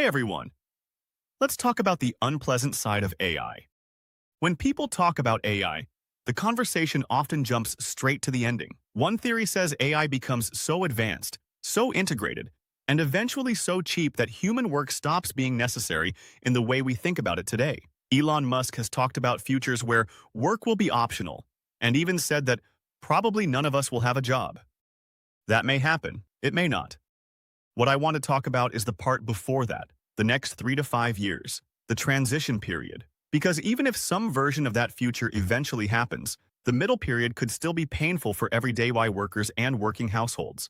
everyone. Let's talk about the unpleasant side of AI. When people talk about AI, the conversation often jumps straight to the ending. One theory says AI becomes so advanced, so integrated, and eventually so cheap that human work stops being necessary in the way we think about it today. Elon Musk has talked about futures where work will be optional, and even said that probably none of us will have a job. That may happen, it may not. What I want to talk about is the part before that, the next 3 to 5 years, the transition period. Because even if some version of that future eventually happens, the middle period could still be painful for everyday workers and working households.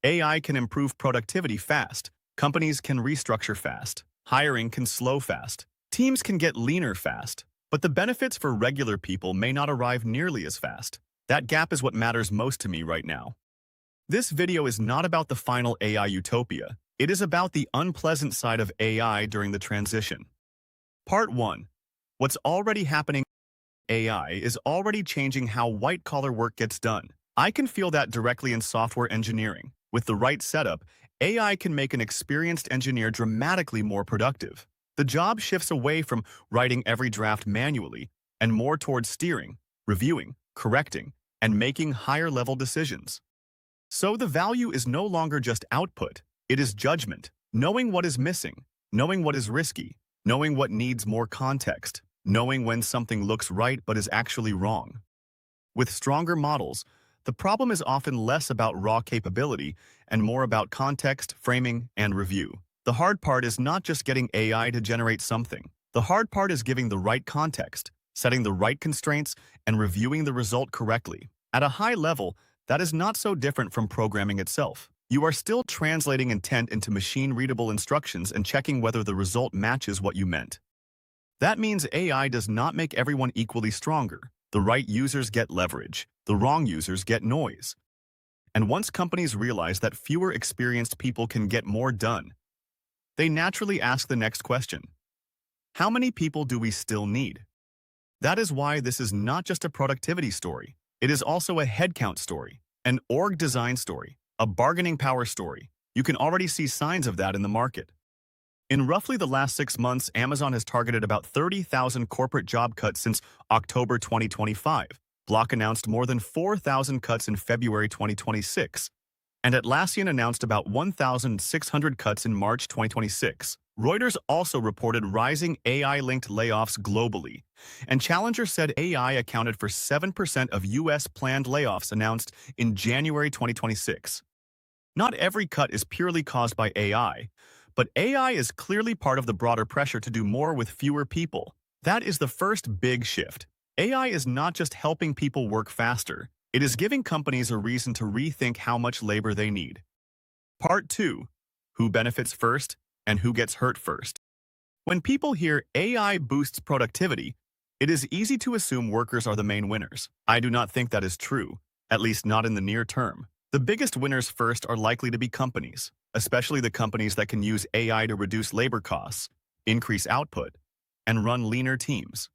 AI can improve productivity fast, companies can restructure fast, hiring can slow fast, teams can get leaner fast, but the benefits for regular people may not arrive nearly as fast. That gap is what matters most to me right now. This video is not about the final AI utopia. It is about the unpleasant side of AI during the transition. Part 1. What's already happening? AI is already changing how white-collar work gets done. I can feel that directly in software engineering. With the right setup, AI can make an experienced engineer dramatically more productive. The job shifts away from writing every draft manually and more towards steering, reviewing, correcting, and making higher-level decisions. So the value is no longer just output, it is judgment, knowing what is missing, knowing what is risky, knowing what needs more context, knowing when something looks right but is actually wrong. With stronger models, the problem is often less about raw capability and more about context, framing, and review. The hard part is not just getting AI to generate something. The hard part is giving the right context, setting the right constraints, and reviewing the result correctly. At a high level, that is not so different from programming itself. You are still translating intent into machine-readable instructions and checking whether the result matches what you meant. That means AI does not make everyone equally stronger. The right users get leverage, the wrong users get noise. And once companies realize that fewer experienced people can get more done, they naturally ask the next question. How many people do we still need? That is why this is not just a productivity story. It is also a headcount story, an org design story, a bargaining power story. You can already see signs of that in the market. In roughly the last 6 months, Amazon has targeted about 30,000 corporate job cuts since October 2025. Block announced more than 4,000 cuts in February 2026. And Atlassian announced about 1,600 cuts in March 2026. Reuters also reported rising AI-linked layoffs globally, and Challenger said AI accounted for 7% of U.S. planned layoffs announced in January 2026. Not every cut is purely caused by AI, but AI is clearly part of the broader pressure to do more with fewer people. That is the first big shift. AI is not just helping people work faster, it is giving companies a reason to rethink how much labor they need. Part 2. Who benefits first and who gets hurt first? When people hear AI boosts productivity, it is easy to assume workers are the main winners. I do not think that is true, at least not in the near term. The biggest winners first are likely to be companies, especially the companies that can use AI to reduce labor costs, increase output, and run leaner teams.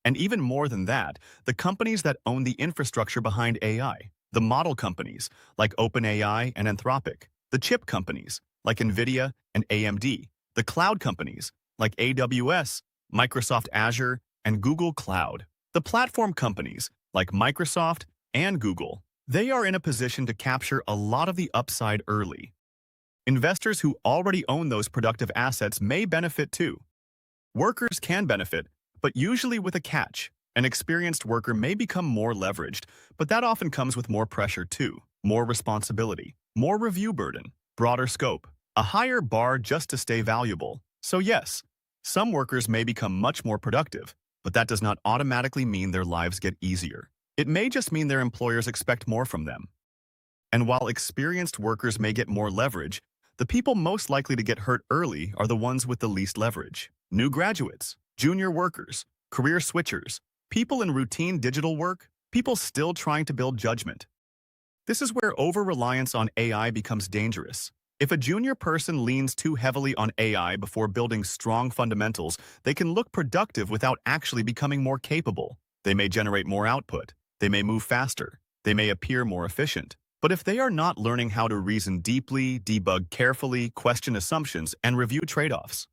And even more than that, the companies that own the infrastructure behind AI, the model companies like OpenAI and Anthropic, the chip companies like NVIDIA and AMD, the cloud companies like AWS, Microsoft Azure, and Google Cloud, the platform companies like Microsoft and Google. They are in a position to capture a lot of the upside early. Investors who already own those productive assets may benefit too. Workers can benefit, but usually with a catch. An experienced worker may become more leveraged, but that often comes with more pressure too, more responsibility, more review burden, broader scope, a higher bar just to stay valuable. So yes, some workers may become much more productive, but that does not automatically mean their lives get easier. It may just mean their employers expect more from them. And while experienced workers may get more leverage, the people most likely to get hurt early are the ones with the least leverage. New graduates, junior workers, career switchers, people in routine digital work, people still trying to build judgment. This is where over-reliance on AI becomes dangerous. If a junior person leans too heavily on AI before building strong fundamentals, they can look productive without actually becoming more capable. They may generate more output. They may move faster. They may appear more efficient. But if they are not learning how to reason deeply, debug carefully, question assumptions, and review trade-offs,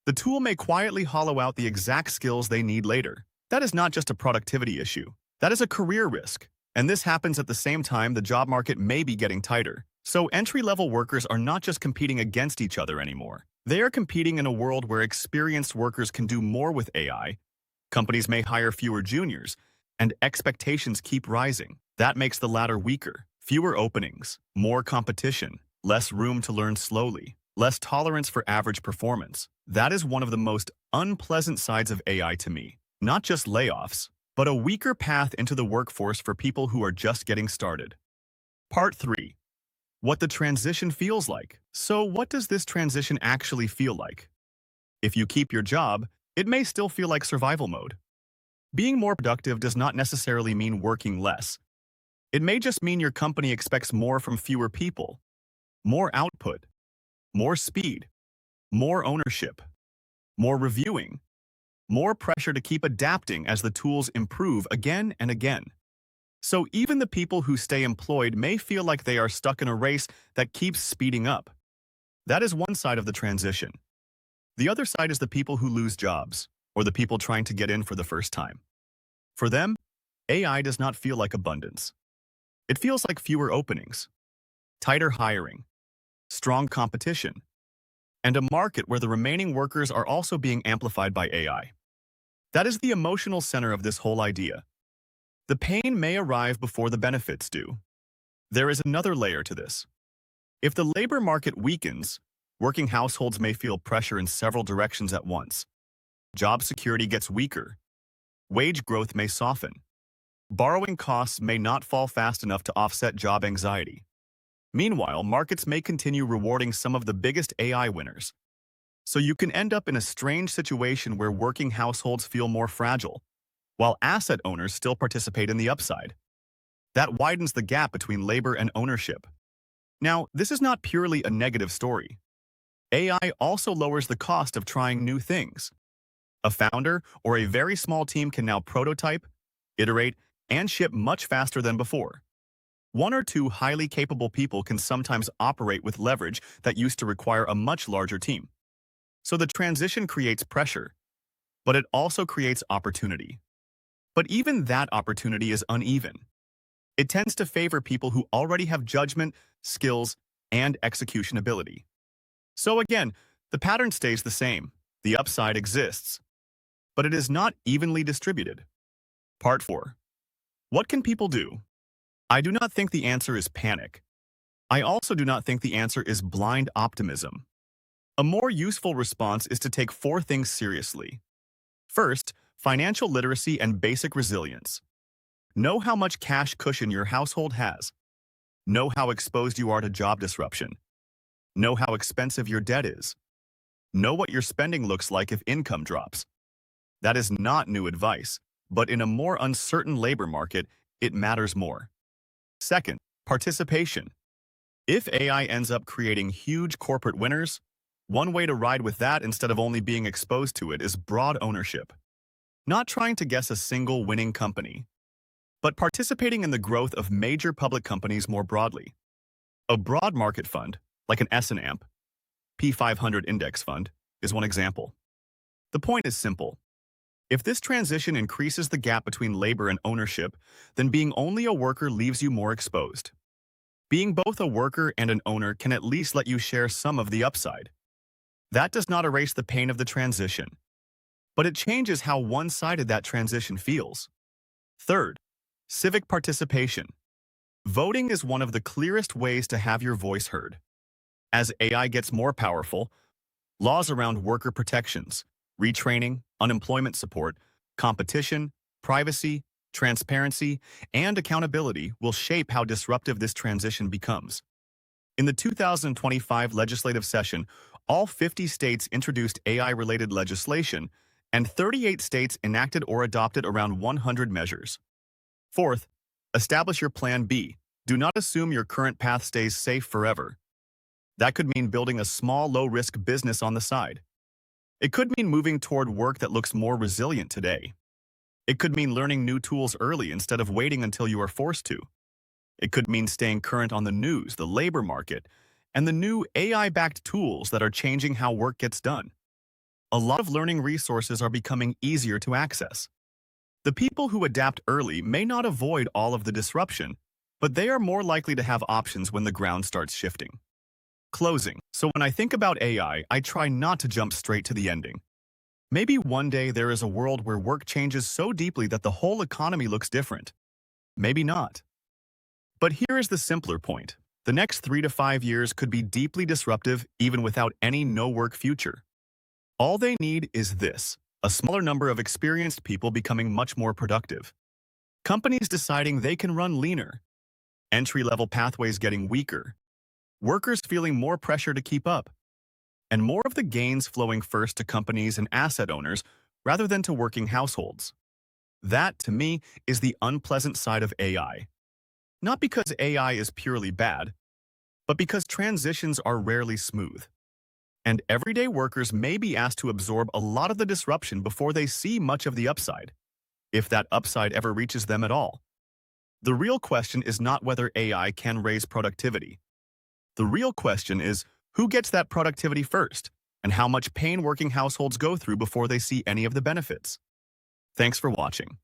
the tool may quietly hollow out the exact skills they need later. That is not just a productivity issue. That is a career risk. And this happens at the same time the job market may be getting tighter. So entry-level workers are not just competing against each other anymore. They are competing in a world where experienced workers can do more with AI, companies may hire fewer juniors, and expectations keep rising. That makes the latter weaker. Fewer openings, more competition, less room to learn slowly, less tolerance for average performance. That is one of the most unpleasant sides of AI to me. Not just layoffs, but a weaker path into the workforce for people who are just getting started. Part 3. What the transition feels like. So what does this transition actually feel like? If you keep your job, it may still feel like survival mode. Being more productive does not necessarily mean working less. It may just mean your company expects more from fewer people, more output, more speed, more ownership, more reviewing, more pressure to keep adapting as the tools improve again and again. So even the people who stay employed may feel like they are stuck in a race that keeps speeding up. That is one side of the transition. The other side is the people who lose jobs, or the people trying to get in for the first time. For them, AI does not feel like abundance. It feels like fewer openings, tighter hiring, strong competition, and a market where the remaining workers are also being amplified by AI. That is the emotional center of this whole idea. The pain may arrive before the benefits do. There is another layer to this. If the labor market weakens, working households may feel pressure in several directions at once. Job security gets weaker. Wage growth may soften. Borrowing costs may not fall fast enough to offset job anxiety. Meanwhile, markets may continue rewarding some of the biggest AI winners. So you can end up in a strange situation where working households feel more fragile, while asset owners still participate in the upside. That widens the gap between labor and ownership. Now, this is not purely a negative story. AI also lowers the cost of trying new things. A founder or a very small team can now prototype, iterate, and ship much faster than before. One or two highly capable people can sometimes operate with leverage that used to require a much larger team. So the transition creates pressure, but it also creates opportunity. But even that opportunity is uneven. It tends to favor people who already have judgment, skills, and execution ability. So again, the pattern stays the same. The upside exists, but it is not evenly distributed. Part 4. What can people do? I do not think the answer is panic. I also do not think the answer is blind optimism. A more useful response is to take 4 things seriously. First, financial literacy and basic resilience. Know how much cash cushion your household has. Know how exposed you are to job disruption. Know how expensive your debt is. Know what your spending looks like if income drops. That is not new advice, but in a more uncertain labor market, it matters more. Second, participation. If AI ends up creating huge corporate winners, one way to ride with that instead of only being exposed to it is broad ownership. Not trying to guess a single winning company, but participating in the growth of major public companies more broadly. A broad market fund, like an S&AMP, P500 index fund, is one example. The point is simple. If this transition increases the gap between labor and ownership, then being only a worker leaves you more exposed. Being both a worker and an owner can at least let you share some of the upside. That does not erase the pain of the transition, but it changes how one-sided that transition feels. Third, civic participation. Voting is one of the clearest ways to have your voice heard. As AI gets more powerful, laws around worker protections, retraining, unemployment support, competition, privacy, transparency, and accountability will shape how disruptive this transition becomes. In the 2025 legislative session, all 50 states introduced AI-related legislation, and 38 states enacted or adopted around 100 measures. Fourth, establish your Plan B. Do not assume your current path stays safe forever. That could mean building a small, low-risk business on the side. It could mean moving toward work that looks more resilient today. It could mean learning new tools early instead of waiting until you are forced to. It could mean staying current on the news, the labor market, and the new AI-backed tools that are changing how work gets done. A lot of learning resources are becoming easier to access. The people who adapt early may not avoid all of the disruption, but they are more likely to have options when the ground starts shifting. Closing. So when I think about AI, I try not to jump straight to the ending. Maybe one day there is a world where work changes so deeply that the whole economy looks different. Maybe not. But here is the simpler point. The next 3 to 5 years could be deeply disruptive even without any no-work future. All they need is this: a smaller number of experienced people becoming much more productive. Companies deciding they can run leaner. Entry-level pathways getting weaker. Workers feeling more pressure to keep up. And more of the gains flowing first to companies and asset owners rather than to working households. That, to me, is the unpleasant side of AI. Not because AI is purely bad, but because transitions are rarely smooth. And everyday workers may be asked to absorb a lot of the disruption before they see much of the upside, if that upside ever reaches them at all. The real question is not whether AI can raise productivity. The real question is who gets that productivity first, and how much pain working households go through before they see any of the benefits. Thanks for watching.